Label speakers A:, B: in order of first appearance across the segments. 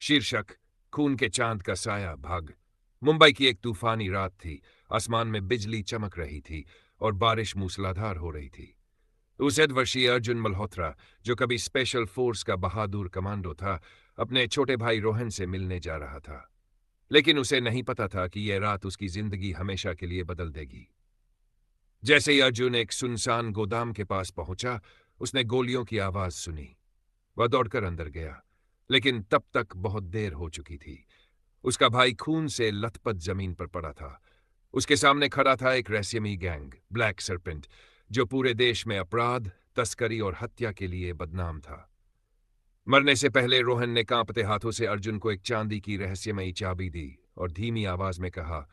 A: शीर्षक खून के चांद का साया भाग। मुंबई की एक तूफानी रात थी। आसमान में बिजली चमक रही थी और बारिश मूसलाधार हो रही थी। 29 वर्षीय अर्जुन मल्होत्रा, जो कभी स्पेशल फोर्स का बहादुर कमांडो था, अपने छोटे भाई रोहन से मिलने जा रहा था। लेकिन उसे नहीं पता था कि यह रात उसकी जिंदगी हमेशा के लिए बदल देगी। जैसे ही अर्जुन एक सुनसान गोदाम के पास पहुंचा, उसने गोलियों की आवाज सुनी। वह दौड़कर अंदर गया, लेकिन तब तक बहुत देर हो चुकी थी। उसका भाई खून से लथपथ जमीन पर पड़ा था। उसके सामने खड़ा था एक रहस्यमयी गैंग, ब्लैक सर्पेंट, जो पूरे देश में अपराध, तस्करी और हत्या के लिए बदनाम था। मरने से पहले रोहन ने कांपते हाथों से अर्जुन को एक चांदी की रहस्यमयी चाबी दी और धीमी आवाज में कहा,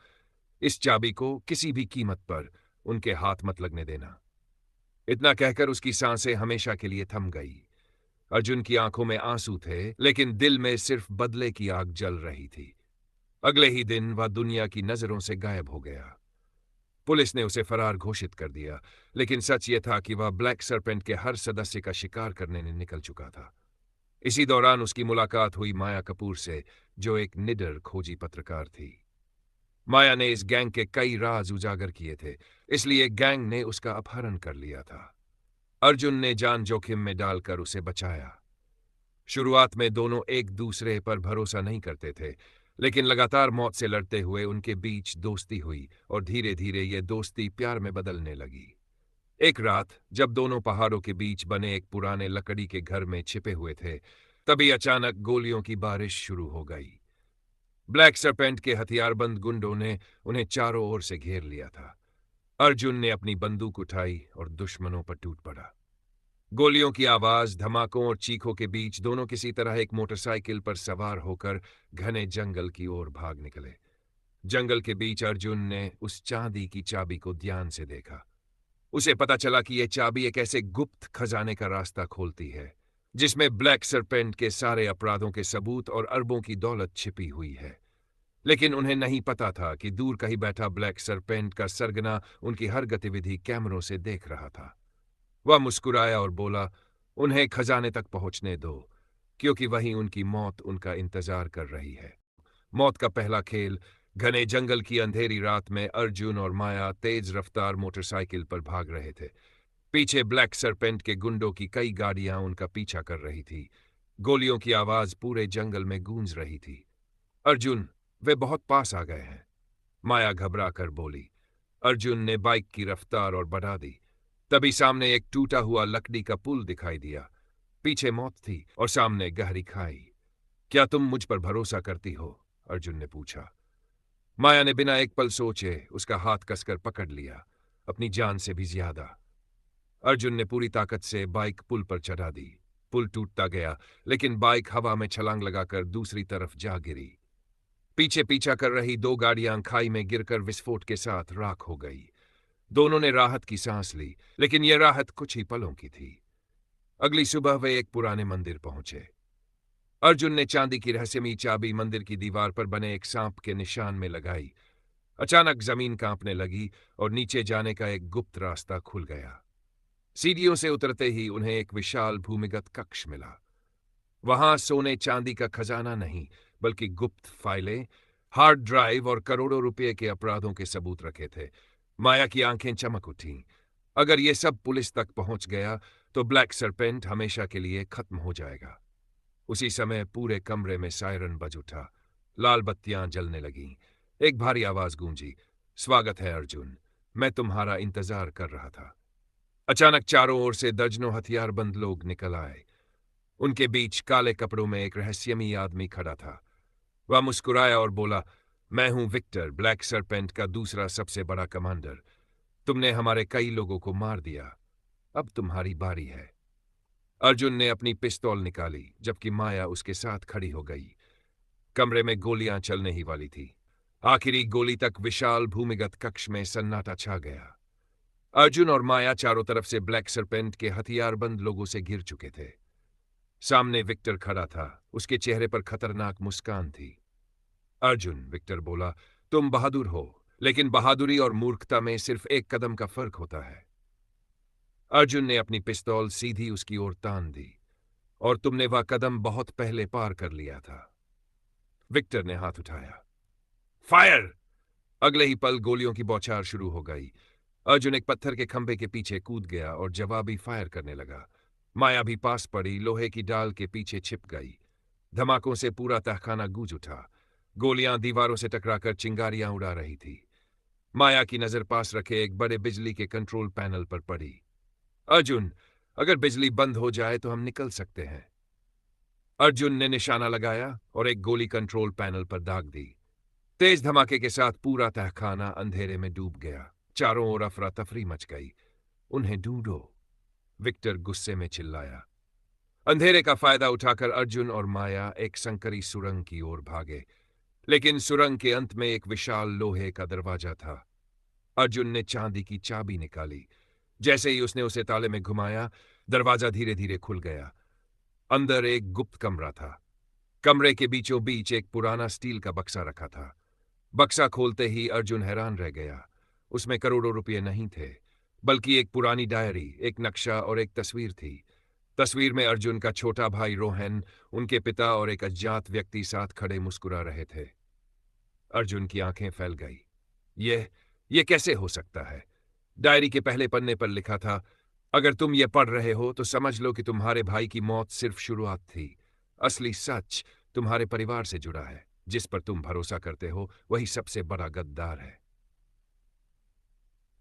A: इस चाबी को किसी भी कीमत पर उनके हाथ मत लगने देना। इतना कहकर उसकी सांसें हमेशा के लिए थम गई। अर्जुन की आंखों में आंसू थे, लेकिन दिल में सिर्फ बदले की आग जल रही थी। अगले ही दिन वह दुनिया की नजरों से गायब हो गया। पुलिस ने उसे फरार घोषित कर दिया, लेकिन सच यह था कि वह ब्लैक सर्पेंट के हर सदस्य का शिकार करने ने निकल चुका था। इसी दौरान उसकी मुलाकात हुई माया कपूर से, जो एक निडर खोजी पत्रकार थी। माया ने इस गैंग के कई राज उजागर किए थे, इसलिए गैंग ने उसका अपहरण कर लिया था। अर्जुन ने जान जोखिम में डालकर उसे बचाया। शुरुआत में दोनों एक दूसरे पर भरोसा नहीं करते थे, लेकिन लगातार मौत से लड़ते हुए उनके बीच दोस्ती हुई और धीरे धीरे ये दोस्ती प्यार में बदलने लगी। एक रात, जब दोनों पहाड़ों के बीच बने एक पुराने लकड़ी के घर में छिपे हुए थे, तभी अचानक गोलियों की बारिश शुरू हो गई। ब्लैक सरपेंट के हथियारबंद गुंडों ने उन्हें चारों ओर से घेर लिया था। अर्जुन ने अपनी बंदूक उठाई और दुश्मनों पर टूट पड़ा। गोलियों की आवाज, धमाकों और चीखों के बीच दोनों किसी तरह एक मोटरसाइकिल पर सवार होकर घने जंगल की ओर भाग निकले। जंगल के बीच अर्जुन ने उस चांदी की चाबी को ध्यान से देखा। उसे पता चला कि यह चाबी एक ऐसे गुप्त खजाने का रास्ता खोलती है, जिसमें ब्लैक सरपेंट के सारे अपराधों के सबूत और अरबों की दौलत छिपी हुई है। लेकिन उन्हें नहीं पता था कि दूर कहीं बैठा ब्लैक सरपेंट का सरगना उनकी हर गतिविधि कैमरों से देख रहा था। वह मुस्कुराया और बोला, उन्हें खजाने तक पहुंचने दो, क्योंकि वहीं उनकी मौत उनका इंतजार कर रही है। मौत का पहला खेल। घने जंगल की अंधेरी रात में अर्जुन और माया तेज रफ्तार मोटरसाइकिल पर भाग रहे थे। पीछे ब्लैक सरपेंट के गुंडों की कई गाड़ियां उनका पीछा कर रही थी। गोलियों की आवाज पूरे जंगल में गूंज रही थी। अर्जुन, वे बहुत पास आ गए हैं, माया घबरा कर बोली। अर्जुन ने बाइक की रफ्तार और बढ़ा दी। तभी सामने एक टूटा हुआ लकड़ी का पुल दिखाई दिया। पीछे मौत थी और सामने गहरी खाई। क्या तुम मुझ पर भरोसा करती हो? अर्जुन ने पूछा। माया ने बिना एक पल सोचे उसका हाथ कसकर पकड़ लिया, अपनी जान से भी ज्यादा। अर्जुन ने पूरी ताकत से बाइक पुल पर चढ़ा दी। पुल टूटता गया, लेकिन बाइक हवा में छलांग लगाकर दूसरी तरफ जा गिरी। पीछे पीछा कर रही दो गाड़ियां खाई में गिरकर विस्फोट के साथ राख हो गई। दोनों ने राहत की सांस ली, लेकिन यह राहत कुछ ही पलों की थी। अगली सुबह वे एक पुराने मंदिर पहुंचे। अर्जुन ने चांदी की रहस्यमयी चाबी मंदिर की दीवार पर बने एक सांप के निशान में लगाई। अचानक जमीन कांपने लगी और नीचे जाने का एक गुप्त रास्ता खुल गया। सीढ़ियों से उतरते ही उन्हें एक विशाल भूमिगत कक्ष मिला। वहां सोने चांदी का खजाना नहीं, बल्कि गुप्त फाइलें, हार्ड ड्राइव और करोड़ों रुपए के अपराधों के सबूत रखे थे। माया की आंखें चमक उठीं। अगर ये सब पुलिस तक पहुंच गया, तो ब्लैक सरपेंट हमेशा के लिए खत्म हो जाएगा। उसी समय पूरे कमरे में सायरन बज उठा। लाल बत्तियां जलने लगीं। एक भारी आवाज गूंजी, स्वागत है अर्जुन, मैं तुम्हारा इंतजार कर रहा था। अचानक चारों ओर से दर्जनों हथियारबंद लोग निकल आए। उनके बीच काले कपड़ों में एक रहस्यमयी आदमी खड़ा था। वह मुस्कुराया और बोला, मैं हूं विक्टर, ब्लैक सरपेंट का दूसरा सबसे बड़ा कमांडर। तुमने हमारे कई लोगों को मार दिया, अब तुम्हारी बारी है। अर्जुन ने अपनी पिस्तौल निकाली, जबकि माया उसके साथ खड़ी हो गई। कमरे में गोलियां चलने ही वाली थी। आखिरी गोली तक विशाल भूमिगत कक्ष में सन्नाटा छा गया। अर्जुन और माया चारों तरफ से ब्लैक सरपेंट के हथियारबंद लोगों से घिर चुके थे। सामने विक्टर खड़ा था, उसके चेहरे पर खतरनाक मुस्कान थी। अर्जुन, विक्टर बोला, तुम बहादुर हो, लेकिन बहादुरी और मूर्खता में सिर्फ एक कदम का फर्क होता है। अर्जुन ने अपनी पिस्तौल सीधी उसकी ओर तान दी, और तुमने वह कदम बहुत पहले पार कर लिया था। विक्टर ने हाथ उठाया। फायर! अगले ही पल गोलियों की बौछार शुरू हो गई। अर्जुन एक पत्थर के खंभे के पीछे कूद गया और जवाबी फायर करने लगा। माया भी पास पड़ी, लोहे की डाल के पीछे छिप गई। धमाकों से पूरा तहखाना गूंज उठा। गोलियां दीवारों से टकराकर चिंगारियां उड़ा रही थी। माया की नजर पास रखे एक बड़े बिजली के कंट्रोल पैनल पर पड़ी। अर्जुन, अगर बिजली बंद हो जाए तो हम निकल सकते हैं। अर्जुन ने निशाना लगाया और एक गोली कंट्रोल पैनल पर दाग दी। तेज धमाके के साथ पूरा तहखाना अंधेरे में डूब गया। चारों ओर अफरा तफरी मच गई। उन्हें ढूंढो, विक्टर गुस्से में चिल्लाया। अंधेरे का फायदा उठाकर अर्जुन और माया एक संकरी सुरंग की ओर भागे, लेकिन सुरंग के अंत में एक विशाल लोहे का दरवाजा था। अर्जुन ने चांदी की चाबी निकाली। जैसे ही उसने उसे ताले में घुमाया, दरवाजा धीरे धीरे खुल गया। अंदर एक गुप्त कमरा था। कमरे के बीचों बीच एक पुराना स्टील का बक्सा रखा था। बक्सा खोलते ही अर्जुन हैरान रह गया। उसमें करोड़ों रुपये नहीं थे, बल्कि एक पुरानी डायरी, एक नक्शा और एक तस्वीर थी। तस्वीर में अर्जुन का छोटा भाई रोहन, उनके पिता और एक अज्ञात व्यक्ति साथ खड़े मुस्कुरा रहे थे। अर्जुन की आंखें फैल गई। ये कैसे हो सकता है? डायरी के पहले पन्ने पर लिखा था, अगर तुम ये पढ़ रहे हो तो समझ लो कि तुम्हारे भाई की मौत सिर्फ शुरुआत थी। असली सच तुम्हारे परिवार से जुड़ा है। जिस पर तुम भरोसा करते हो वही सबसे बड़ा गद्दार है।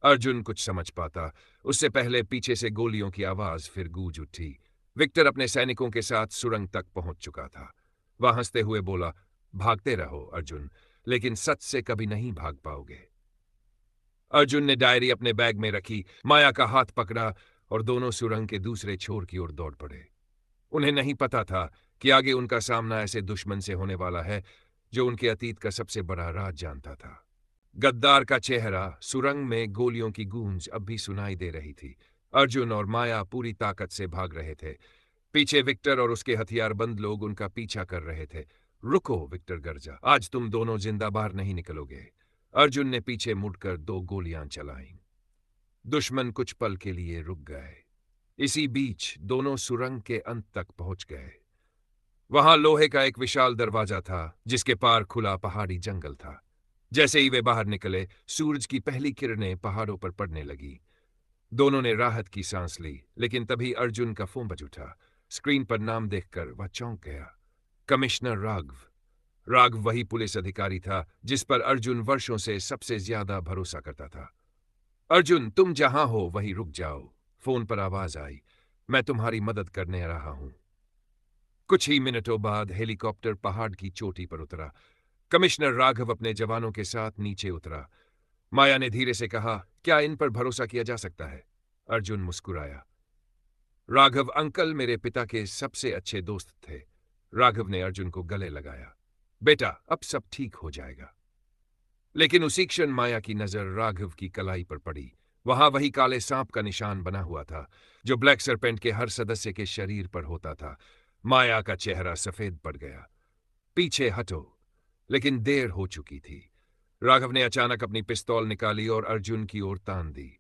A: अर्जुन कुछ समझ पाता उससे पहले पीछे से गोलियों की आवाज फिर गूंज उठी। विक्टर अपने सैनिकों के साथ सुरंग तक पहुंच चुका था। वह हंसते हुए बोला, भागते रहो अर्जुन, लेकिन सच से कभी नहीं भाग पाओगे। अर्जुन ने डायरी अपने बैग में रखी, माया का हाथ पकड़ा और दोनों सुरंग के दूसरे छोर की ओर दौड़ पड़े। उन्हें नहीं पता था कि आगे उनका सामना ऐसे दुश्मन से होने वाला है जो उनके अतीत का सबसे बड़ा राज जानता था। गद्दार का चेहरा, सुरंग में गोलियों की गूंज अब भी सुनाई दे रही थी। अर्जुन और माया पूरी ताकत से भाग रहे थे। पीछे विक्टर और उसके हथियारबंद लोग उनका पीछा कर रहे थे। रुको, विक्टर गरजा, आज तुम दोनों जिंदा बाहर नहीं निकलोगे। अर्जुन ने पीछे मुड़कर 2 गोलियां चलाईं। दुश्मन कुछ पल के लिए रुक गए। इसी बीच दोनों सुरंग के अंत तक पहुंच गए। वहां लोहे का एक विशाल दरवाजा था, जिसके पार खुला पहाड़ी जंगल था। जैसे ही वे बाहर निकले, सूरज की पहली किरणें पहाड़ों पर पड़ने लगी। दोनों ने राहत की सांस ली, लेकिन तभी अर्जुन का फोन बज उठा। स्क्रीन पर नाम देखकर वह चौंक गया। कमिश्नर राघव। राघव वही पुलिस अधिकारी था जिस पर अर्जुन वर्षों से सबसे ज्यादा भरोसा करता था। अर्जुन, तुम जहां हो वहीं रुक जाओ। फोन पर आवाज आई, मैं तुम्हारी मदद करने रहा हूं। कुछ ही मिनटों बाद हेलीकॉप्टर पहाड़ की चोटी पर उतरा। कमिश्नर राघव अपने जवानों के साथ नीचे उतरा। माया ने धीरे से कहा, क्या इन पर भरोसा किया जा सकता है? अर्जुन मुस्कुराया। राघव अंकल मेरे पिता के सबसे अच्छे दोस्त थे। राघव ने अर्जुन को गले लगाया। बेटा, अब सब ठीक हो जाएगा। लेकिन उसी क्षण माया की नजर राघव की कलाई पर पड़ी। वहां वही काले सांप का निशान बना हुआ था जो ब्लैक सरपेंट के हर सदस्य के शरीर पर होता था। माया का चेहरा सफेद पड़ गया। पीछे हटो। लेकिन देर हो चुकी थी। राघव ने अचानक अपनी पिस्तौल निकाली और अर्जुन की ओर तान दी।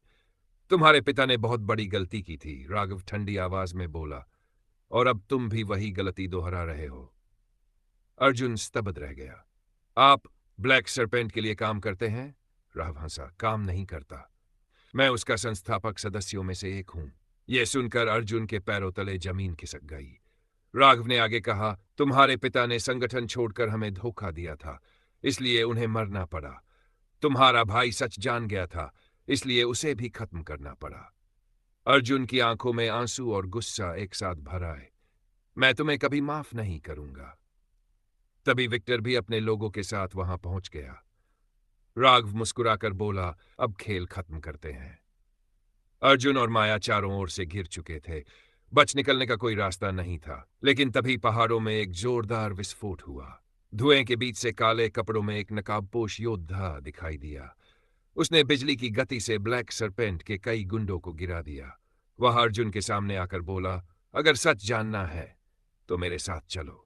A: तुम्हारे पिता ने बहुत बड़ी गलती की थी, राघव ठंडी आवाज में बोला, और अब तुम भी वही गलती दोहरा रहे हो। अर्जुन स्तब्ध रह गया। आप ब्लैक सरपेंट के लिए काम करते हैं? राघव हंसा। काम नहीं करता, मैं उसका संस्थापक सदस्यों में से एक हूं। यह सुनकर अर्जुन के पैरों तले जमीन खिसक गई। राघव ने आगे कहा, तुम्हारे पिता ने संगठन छोड़कर हमें धोखा दिया था, इसलिए उन्हें मरना पड़ा। तुम्हारा भाई सच जान गया था, इसलिए उसे भी खत्म करना पड़ा। अर्जुन की आंखों में आंसू और गुस्सा एक साथ भर आए। मैं तुम्हें कभी माफ नहीं करूंगा। तभी विक्टर भी अपने लोगों के साथ वहां पहुंच गया। राघव मुस्कुराकर बोला, अब खेल खत्म करते हैं। अर्जुन और माया चारों ओर से घिर चुके थे। बच निकलने का कोई रास्ता नहीं था। लेकिन तभी पहाड़ों में एक जोरदार विस्फोट हुआ। धुएं के बीच से काले कपड़ों में एक नकाबपोश योद्धा दिखाई दिया। उसने बिजली की गति से ब्लैक सरपेंट के कई गुंडों को गिरा दिया। वह अर्जुन के सामने आकर बोला, अगर सच जानना है तो मेरे साथ चलो।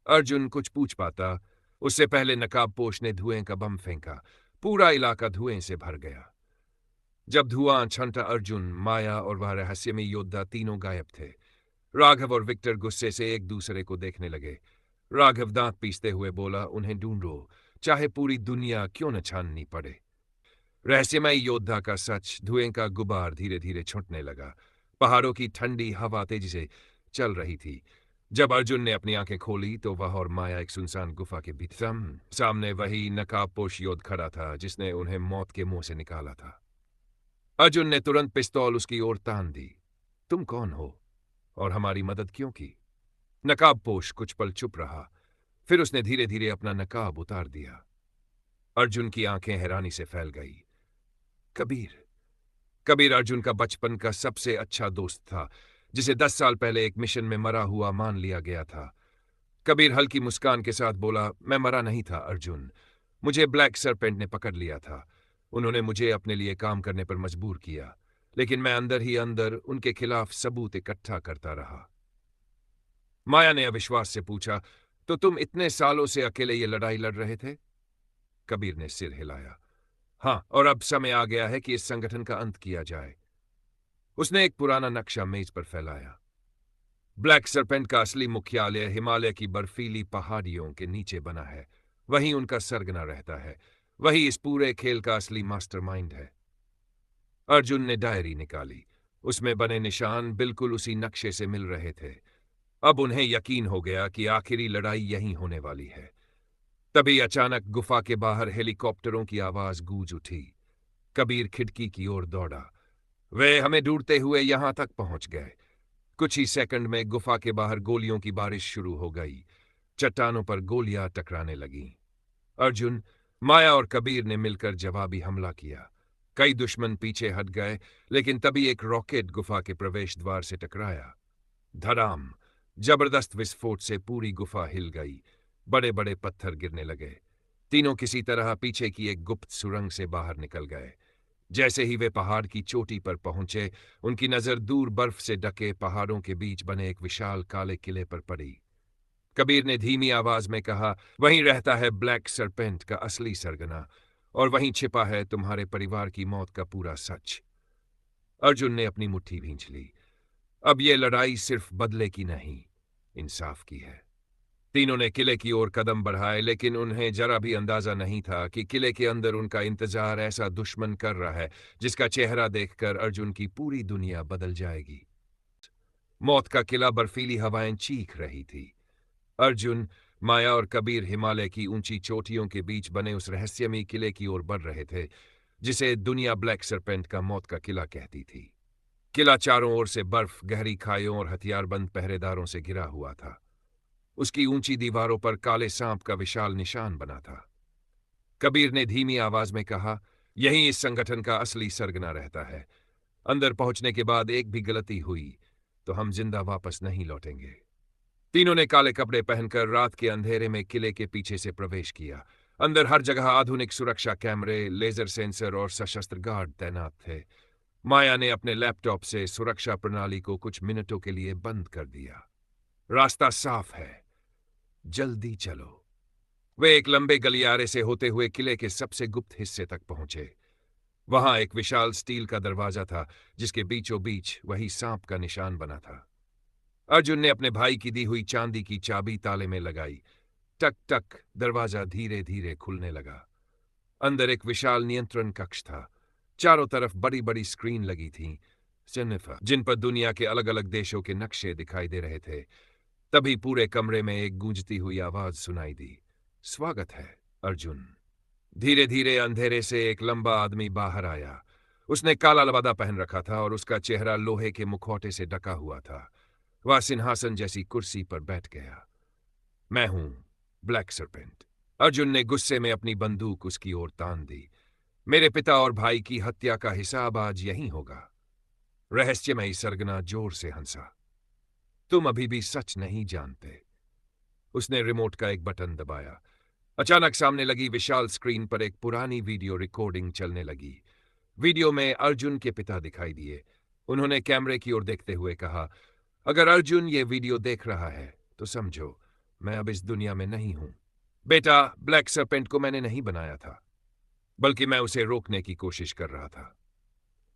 A: अर्जुन कुछ पूछ पाता उससे पहले नकाबपोश ने धुएं का बम फेंका। पूरा इलाका धुएं से भर गया। जब धुआं छंटा, अर्जुन, माया और वह रहस्यमयी योद्धा तीनों गायब थे। राघव और विक्टर गुस्से से एक दूसरे को देखने लगे। राघव दांत पीसते हुए बोला, उन्हें ढूंढो, चाहे पूरी दुनिया क्यों न छाननी पड़े। रहस्यमय योद्धा का सच। धुएं का गुबार धीरे धीरे छुटने लगा। पहाड़ों की ठंडी हवा तेजी से चल रही थी। जब अर्जुन ने अपनी आंखें खोली तो वह और माया एक सुनसान गुफा के भीतर। सामने वही नकाबपोश योद्ध खड़ा था जिसने उन्हें मौत के मुंह से निकाला था। अर्जुन ने तुरंत पिस्तौल उसकी ओर तान दी। तुम कौन हो और हमारी मदद क्यों की? नकाबपोश कुछ पल चुप रहा, फिर उसने धीरे धीरे अपना नकाब उतार दिया। अर्जुन की आंखें हैरानी से फैल गई। कबीर। कबीर अर्जुन का बचपन का सबसे अच्छा दोस्त था, जिसे 10 साल पहले एक मिशन में मरा हुआ मान लिया गया था। कबीर हल्की मुस्कान के साथ बोला, मैं मरा नहीं था अर्जुन। मुझे ब्लैक सरपेंट ने पकड़ लिया था। उन्होंने मुझे अपने लिए काम करने पर मजबूर किया, लेकिन मैं अंदर ही अंदर उनके खिलाफ सबूत इकट्ठा करता रहा। माया ने अविश्वास से पूछा, तो तुम इतने सालों से अकेले ये लड़ाई लड़ रहे थे? कबीर ने सिर हिलाया। हाँ, और अब समय आ गया है कि इस संगठन का अंत किया जाए। उसने एक पुराना नक्शा मेज पर फैलाया। ब्लैक सरपेंट का असली मुख्यालय हिमालय की बर्फीली पहाड़ियों के नीचे बना है। वहीं उनका सरगना रहता है। वही इस पूरे खेल का असली मास्टरमाइंड है। अर्जुन ने डायरी निकाली। उसमें बने निशान बिल्कुल उसी नक्शे से मिल रहे थे। अब उन्हें यकीन हो गया कि आखिरी लड़ाई यहीं होने वाली है। तभी अचानक गुफा के बाहर हेलीकॉप्टरों की आवाज गूंज उठी। कबीर खिड़की की ओर दौड़ा। वे हमें ढूंढते हुए यहां तक पहुंच गए। कुछ ही सेकंड में गुफा के बाहर गोलियों की बारिश शुरू हो गई। चट्टानों पर गोलियां टकराने लगीं। अर्जुन, माया और कबीर ने मिलकर जवाबी हमला किया। कई दुश्मन पीछे हट गए, लेकिन तभी एक रॉकेट गुफा के प्रवेश द्वार से टकराया। धड़ाम! जबरदस्त विस्फोट से पूरी गुफा हिल गई। बड़े बड़े पत्थर गिरने लगे। तीनों किसी तरह पीछे की एक गुप्त सुरंग से बाहर निकल गए। जैसे ही वे पहाड़ की चोटी पर पहुंचे, उनकी नजर दूर बर्फ से ढके पहाड़ों के बीच बने एक विशाल काले किले पर पड़ी। कबीर ने धीमी आवाज में कहा, वहीं रहता है ब्लैक सरपेंट का असली सरगना, और वहीं छिपा है तुम्हारे परिवार की मौत का पूरा सच। अर्जुन ने अपनी मुट्ठी भींच ली। अब यह लड़ाई सिर्फ बदले की नहीं, इंसाफ की है। तीनों ने किले की ओर कदम बढ़ाए, लेकिन उन्हें जरा भी अंदाजा नहीं था कि किले के अंदर उनका इंतजार ऐसा दुश्मन कर रहा है जिसका चेहरा देखकर अर्जुन की पूरी दुनिया बदल जाएगी। मौत का किला बर्फीली हवाएं चीख रही थी। अर्जुन, माया और कबीर हिमालय की ऊंची चोटियों के बीच बने उस रहस्यमयी किले की ओर बढ़ रहे थे जिसे दुनिया ब्लैक सरपेंट का मौत का किला कहती थी। किला चारों ओर से बर्फ, गहरी खाइयों और हथियारबंद पहरेदारों से घिरा हुआ था। उसकी ऊंची दीवारों पर काले सांप का विशाल निशान बना था। कबीर ने धीमी आवाज में कहा, यही इस संगठन का असली सरगना रहता है। अंदर पहुंचने के बाद एक भी गलती हुई तो हम जिंदा वापस नहीं लौटेंगे। तीनों ने काले कपड़े पहनकर रात के अंधेरे में किले के पीछे से प्रवेश किया। अंदर हर जगह आधुनिक सुरक्षा कैमरे, लेजर सेंसर और सशस्त्र गार्ड तैनात थे। माया ने अपने लैपटॉप से सुरक्षा प्रणाली को कुछ मिनटों के लिए बंद कर दिया। रास्ता साफ है, जल्दी चलो। वे एक लंबे गलियारे से होते हुए किले के सबसे गुप्त हिस्से तक पहुंचे। वहां एक विशाल स्टील का दरवाजा था जिसके बीचों बीच वही सांप का निशान बना था। अर्जुन ने अपने भाई की दी हुई चांदी की चाबी ताले में लगाई। टक टक दरवाजा धीरे धीरे खुलने लगा। अंदर एक विशाल नियंत्रण कक्ष था। चारों तरफ बड़ी बड़ी स्क्रीन लगी थीं, जिन पर दुनिया के अलग अलग देशों के नक्शे दिखाई दे रहे थे। तभी पूरे कमरे में एक गूंजती हुई आवाज सुनाई दी, स्वागत है अर्जुन। धीरे धीरे अंधेरे से एक लंबा आदमी बाहर आया। उसने काला लबादा पहन रखा था और उसका चेहरा लोहे के मुखौटे से ढका हुआ था। वह सिंहासन जैसी कुर्सी पर बैठ गया। मैं हूं ब्लैक सरपेंट। अर्जुन ने गुस्से में अपनी बंदूक उसकी ओर तान दी। मेरे पिता और भाई की हत्या का हिसाब आज यहीं होगा। रहस्यमयी सरगना जोर से हंसा। तुम अभी भी सच नहीं जानते। उसने रिमोट का एक बटन दबाया। अचानक सामने लगी विशाल स्क्रीन पर एक पुरानी वीडियो रिकॉर्डिंग चलने लगी। वीडियो में अर्जुन के पिता दिखाई दिए। उन्होंने कैमरे की ओर देखते हुए कहा, अगर अर्जुन ये वीडियो देख रहा है तो समझो मैं अब इस दुनिया में नहीं हूं। बेटा, ब्लैक सरपेंट को मैंने नहीं बनाया था, बल्कि मैं उसे रोकने की कोशिश कर रहा था।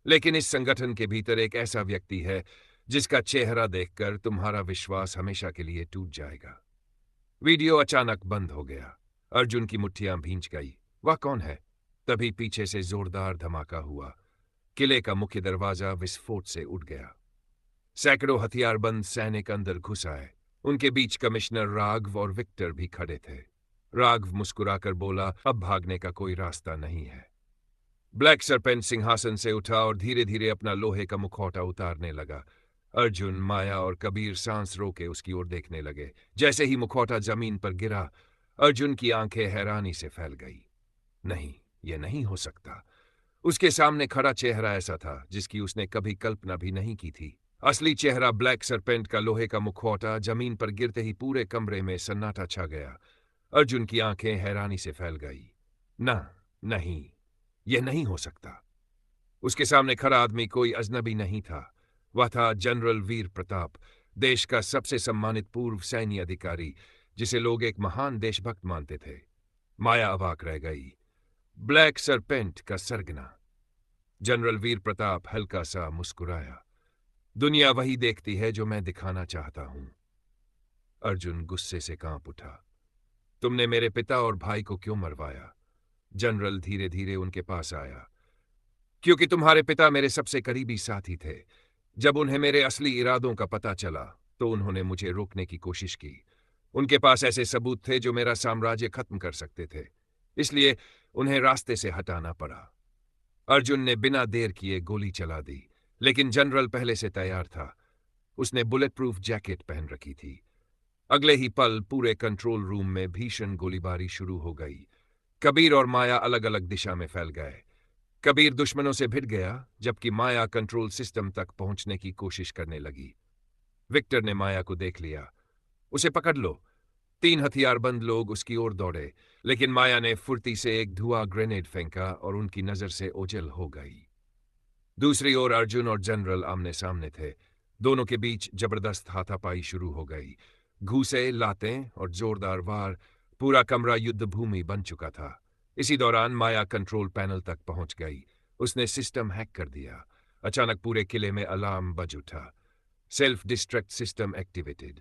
A: लेकिन इस संगठन के भीतर एक ऐसा व्यक्ति है जिसका चेहरा देखकर तुम्हारा विश्वास हमेशा के लिए टूट जाएगा। वीडियो अचानक बंद हो गया। अर्जुन की मुट्ठियां भींच गई। वह कौन है? तभी पीछे से जोरदार धमाका हुआ। किले का मुख्य दरवाजा विस्फोट से उठ गया। सैकड़ों हथियारबंद सैनिक अंदर घुस आए। उनके बीच कमिश्नर राघव और विक्टर भी खड़े थे। राघव मुस्कुराकर बोला, अब भागने का कोई रास्ता नहीं है। ब्लैक सरपेंट सिंहासन से उठा और धीरे धीरे अपना लोहे का मुखौटा उतारने लगा। अर्जुन, माया और कबीर सांस रोके उसकी ओर देखने लगे। जैसे ही मुखौटा जमीन पर गिरा, अर्जुन की आंखें हैरानी से फैल गई। नहीं, यह नहीं हो सकता। उसके सामने खड़ा चेहरा ऐसा था जिसकी उसने कभी कल्पना भी नहीं की थी। असली चेहरा ब्लैक सरपेंट का लोहे का मुखौटा। जमीन पर गिरते ही पूरे कमरे में सन्नाटा छा गया। अर्जुन की आंखें हैरानी से फैल गई। ना, नहीं, यह नहीं हो सकता। उसके सामने खड़ा आदमी कोई अजनबी नहीं था। वह था जनरल वीर प्रताप, देश का सबसे सम्मानित पूर्व सैन्य अधिकारी, जिसे लोग एक महान देशभक्त मानते थे। माया अवाक रह गई। ब्लैक सरपेंट का सरगना। जनरल वीर प्रताप हल्का सा मुस्कुराया। दुनिया वही देखती है जो मैं दिखाना चाहता हूं। अर्जुन गुस्से से कांप उठा। तुमने मेरे पिता और भाई को क्यों मरवाया? जनरल धीरे धीरे उनके पास आया। क्योंकि तुम्हारे पिता मेरे सबसे करीबी साथी थे। जब उन्हें मेरे असली इरादों का पता चला तो उन्होंने मुझे रोकने की कोशिश की। उनके पास ऐसे सबूत थे जो मेरा साम्राज्य खत्म कर सकते थे। इसलिए उन्हें रास्ते से हटाना पड़ा। अर्जुन ने बिना देर किए गोली चला दी, लेकिन जनरल पहले से तैयार था। उसने बुलेट प्रूफ जैकेट पहन रखी थी। अगले ही पल पूरे कंट्रोल रूम में भीषण गोलीबारी शुरू हो गई। कबीर और माया अलग अलग दिशा में फैल गए। कबीर दुश्मनों से भिड़ गया, जबकि माया कंट्रोल सिस्टम तक पहुंचने की कोशिश करने लगी। विक्टर ने माया को देख लिया। उसे पकड़ लो। 3 हथियारबंद लोग उसकी ओर दौड़े, लेकिन माया ने फुर्ती से एक धुआं ग्रेनेड फेंका और उनकी नजर से ओझल हो गई। दूसरी ओर अर्जुन और जनरल आमने सामने थे। दोनों के बीच जबरदस्त हाथापाई शुरू हो गई। घूसे, लातें और जोरदार वार। पूरा कमरा युद्ध भूमि बन चुका था। इसी दौरान माया कंट्रोल पैनल तक पहुंच गई। उसने सिस्टम हैक कर दिया। अचानक पूरे किले में अलार्म बज उठा। Self destruct system activated.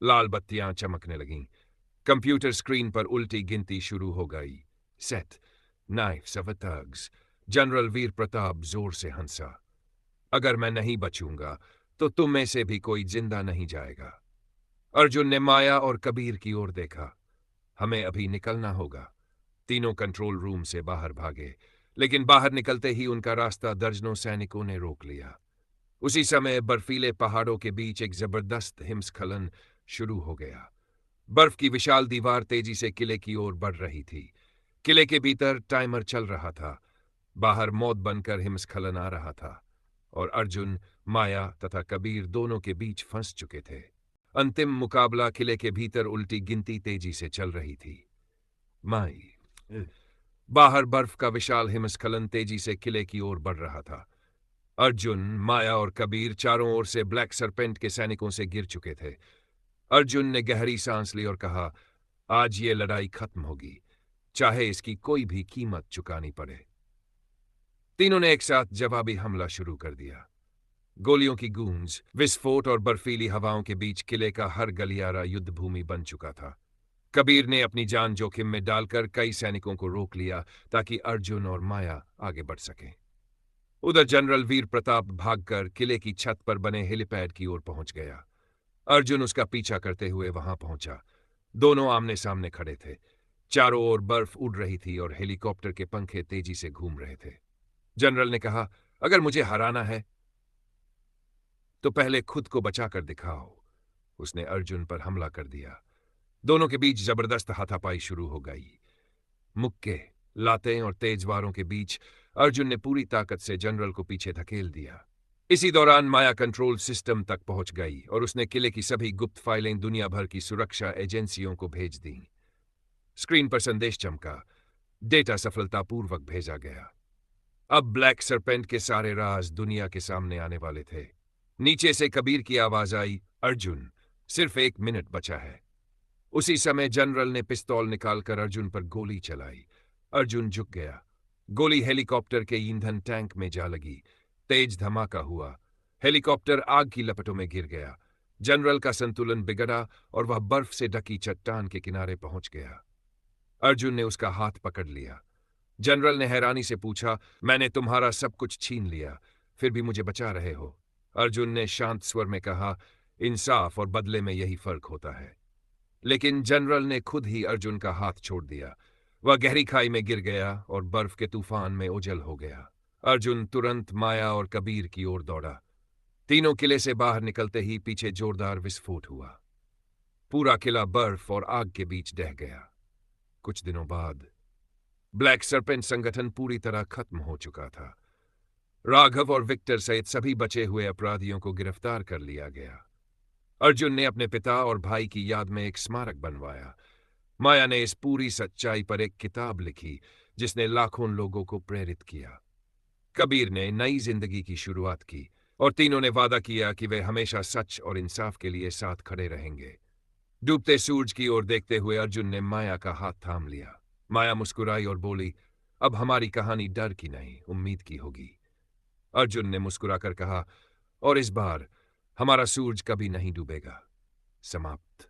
A: लाल बत्तियां चमकने लगीं। कंप्यूटर स्क्रीन पर उल्टी गिनती शुरू हो गई। Set, knives of thugs. General Veer Pratap जोर से हंसा। अगर मैं नहीं बचूंगा तो तुम में से भी कोई जिंदा नहीं जाएगा। अर्जुन ने माया और कबीर की ओर देखा। हमें अभी निकलना होगा। तीनों कंट्रोल रूम से बाहर भागे, लेकिन बाहर निकलते ही उनका रास्ता दर्जनों सैनिकों ने रोक लिया। उसी समय बर्फीले पहाड़ों के बीच एक जबरदस्त हिमस्खलन शुरू हो गया। बर्फ की विशाल दीवार तेजी से किले की ओर बढ़ रही थी। किले के भीतर टाइमर चल रहा था। बाहर मौत बनकर हिमस्खलन आ रहा था और अर्जुन, माया तथा कबीर दोनों के बीच फंस चुके थे। अंतिम मुकाबला किले के भीतर उल्टी गिनती तेजी से चल रही थी। माई बाहर बर्फ का विशाल हिमस्खलन तेजी से किले की ओर बढ़ रहा था। अर्जुन, माया और कबीर चारों ओर से ब्लैक सरपेंट के सैनिकों से गिर चुके थे। अर्जुन ने गहरी सांस ली और कहा, आज ये लड़ाई खत्म होगी, चाहे इसकी कोई भी कीमत चुकानी पड़े। तीनों ने एक साथ जवाबी हमला शुरू कर दिया। गोलियों की गूंज, विस्फोट और बर्फीली हवाओं के बीच किले का हर गलियारा युद्ध भूमि बन चुका था। कबीर ने अपनी जान जोखिम में डालकर कई सैनिकों को रोक लिया ताकि अर्जुन और माया आगे बढ़ सकें। उधर जनरल वीर प्रताप भागकर किले की छत पर बने हेलीपैड की ओर पहुंच गया। अर्जुन उसका पीछा करते हुए वहां पहुंचा। दोनों आमने सामने खड़े थे। चारों ओर बर्फ उड़ रही थी और हेलीकॉप्टर के पंखे तेजी से घूम रहे थे। जनरल ने कहा, अगर मुझे हराना है तो पहले खुद को बचाकर दिखाओ। उसने अर्जुन पर हमला कर दिया। दोनों के बीच जबरदस्त हाथापाई शुरू हो गई। मुक्के, लातें और तेजवारों के बीच अर्जुन ने पूरी ताकत से जनरल को पीछे धकेल दिया। इसी दौरान माया कंट्रोल सिस्टम तक पहुंच गई और उसने किले की सभी गुप्त फाइलें दुनिया भर की सुरक्षा एजेंसियों को भेज दी। स्क्रीन पर संदेश चमका, डेटा सफलतापूर्वक भेजा गया। अब ब्लैक सरपेंट के सारे राज दुनिया के सामने आने वाले थे। नीचे से कबीर की आवाज आई, अर्जुन, सिर्फ 1 मिनट बचा है। उसी समय जनरल ने पिस्तौल निकालकर अर्जुन पर गोली चलाई। अर्जुन झुक गया। गोली हेलीकॉप्टर के ईंधन टैंक में जा लगी। तेज धमाका हुआ। हेलीकॉप्टर आग की लपटों में गिर गया। जनरल का संतुलन बिगड़ा और वह बर्फ से ढकी चट्टान के किनारे पहुंच गया। अर्जुन ने उसका हाथ पकड़ लिया। जनरल ने हैरानी से पूछा, मैंने तुम्हारा सब कुछ छीन लिया, फिर भी मुझे बचा रहे हो? अर्जुन ने शांत स्वर में कहा, इंसाफ और बदले में यही फर्क होता है। लेकिन जनरल ने खुद ही अर्जुन का हाथ छोड़ दिया। वह गहरी खाई में गिर गया और बर्फ के तूफान में ओझल हो गया। अर्जुन तुरंत माया और कबीर की ओर दौड़ा। तीनों किले से बाहर निकलते ही पीछे जोरदार विस्फोट हुआ। पूरा किला बर्फ और आग के बीच ढह गया। कुछ दिनों बाद ब्लैक सरपेंट संगठन पूरी तरह खत्म हो चुका था। राघव और विक्टर सहित सभी बचे हुए अपराधियों को गिरफ्तार कर लिया गया। अर्जुन ने अपने पिता और भाई की याद में एक स्मारक बनवाया। माया ने इस पूरी सच्चाई पर एक किताब लिखी जिसने लाखों लोगों को प्रेरित किया। कबीर ने नई जिंदगी की शुरुआत की और तीनों ने वादा किया कि वे हमेशा सच और इंसाफ के लिए साथ खड़े रहेंगे। डूबते सूरज की ओर देखते हुए अर्जुन ने माया का हाथ थाम लिया। माया मुस्कुराई और बोली, अब हमारी कहानी डर की नहीं, उम्मीद की होगी। अर्जुन ने मुस्कुराकर कहा, और इस बार हमारा सूरज कभी नहीं डूबेगा। समाप्त।